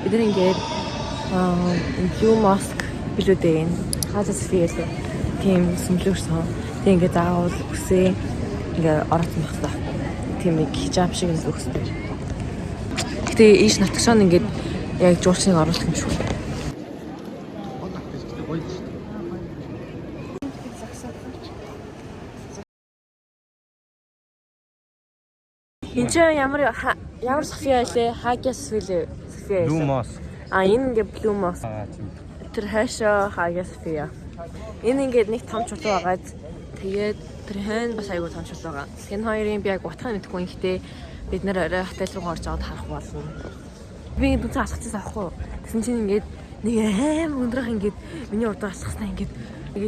Бид ингээд Blue Mosque билүүдээ Hagia Sophia тийм сүмлөрсөн. Тэг ингээд заавал үсээ ингээд орооцсон байх хэрэгтэй. Тийм нэг хижаб шиг нэг өгсөн. Гэтэ ийш натгшаан ингээд яг жуулчныг оруулах юм шүү. Энд чинь ямар София лээ? Hagia Sophia. Blue Mosque. Энэ ингээд Blue Mosque. Тэр хаашаа Hagia Sophia. Энэ ингээд нэг том чулуу байгаад тэгээд тэр хойно бас айгүй том чулуу байгаа. Энэ хоёрын би яг утга мэдэхгүй юм гэхдээ бид нэр орой хотел руу орж аваад харах болно. Би дүнцэн алхацсан аахгүй. Тэсэн чинь ингээд нэг аим өндрөх ингээд миний урд алхаснаа ингээд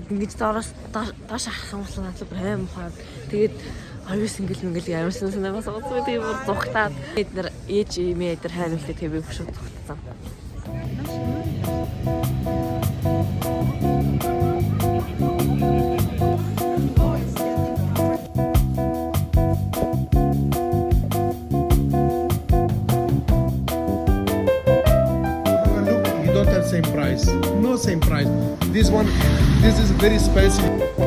ингэж доороос доош ахсан болсон надад аим ухаад тэгээд аюус ингээл ямарсан санаагаас гоцгүй тийм зугтаад бид нар ээж имээ дээр хайрлалтай TV хөшөө зугтсан. Look, you don't have same price. No same price. This is very expensive.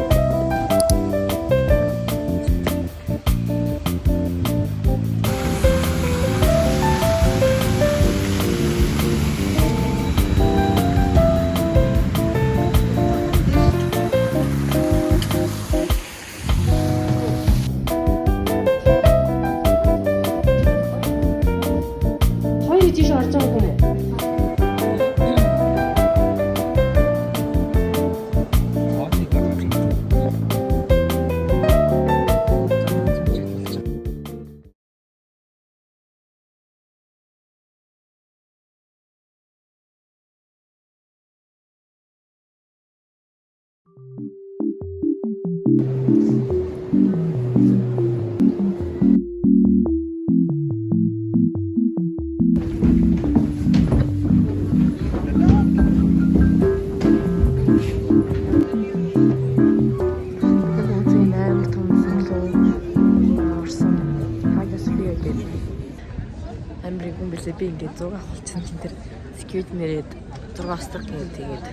Би ингээд 100 авахулсан чинь тэр security нэрээд 6 остог тэгээд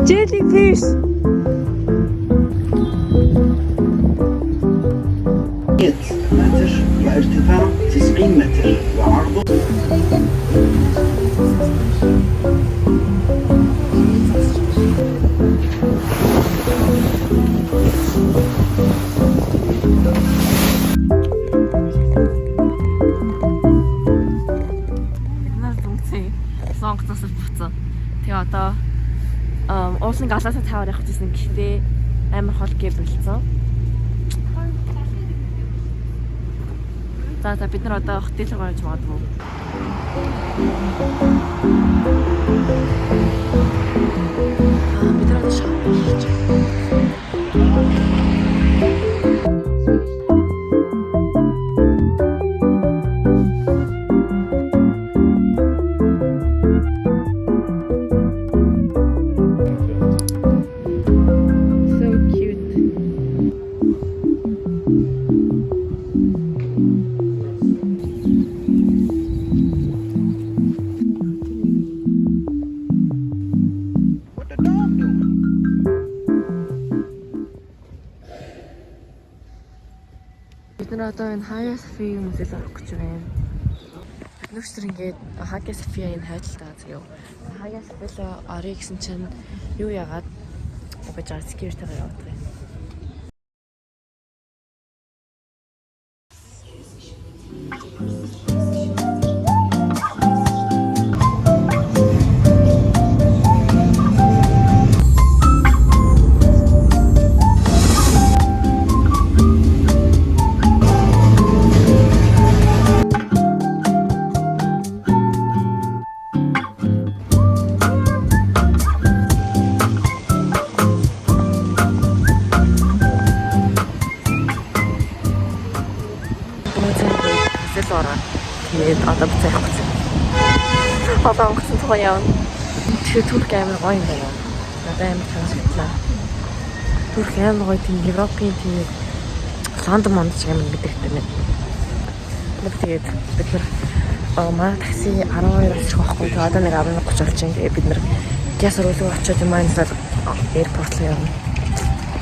jellyfish. متر وارتفاع 90 متر وعرضه сонгоцоос буцсан. Тэгээ одоо уулын галаасаа таваар явах гэсэн гэхдээ амар хол гээ болцсон. За бид нар одоо хотел руу гарч магадгүй. Бид нар одоо шопинг хийж одоо энэ Hagia Sophia музейд орох гэж байна. Бид нөхцөр ингээд Hagia Sophia энэ хайдалтай газар юу. Hagia Sophia орё гэсэн чинь юу яагаад гэж security-гаар яваад байна. Тэгээд одоо буцаах гэсэн. Одоо онгоцон тухай явна. Тэр Турк амар гоё юм байна. надад амар таалагдсан. Турк амар гоё тийм Европын тийм Лондон монд ч амар мэдэрдэг байна. Тэгээд бид нар манай такси 12-аас ирэх байхгүй. Тэгээд одоо нэг 11:30 болж байна. Тэгээд бид нар гясар үлээ очиод Манилад аэропорт руу явна.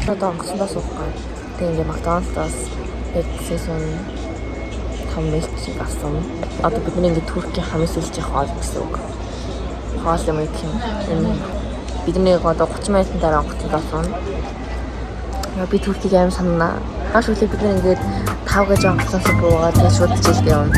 Одоо онгоцондоо суухгүй. Тэгээд ингээ Макдоналдаас сэсэн том мэлк шиг авсан. Одоо бид нэг Туркийн хамгийн сүүлчийн хоол гэсэн үг. Хоол юм их юм. Бидний одоо 30 минутын дараа онгоцондоо суuna. Би Туркийг аим санана. Ашиглыг бид нэг ингээд 5 гэж онгоцоос буугаад тэгээд шууд хичээлд явна.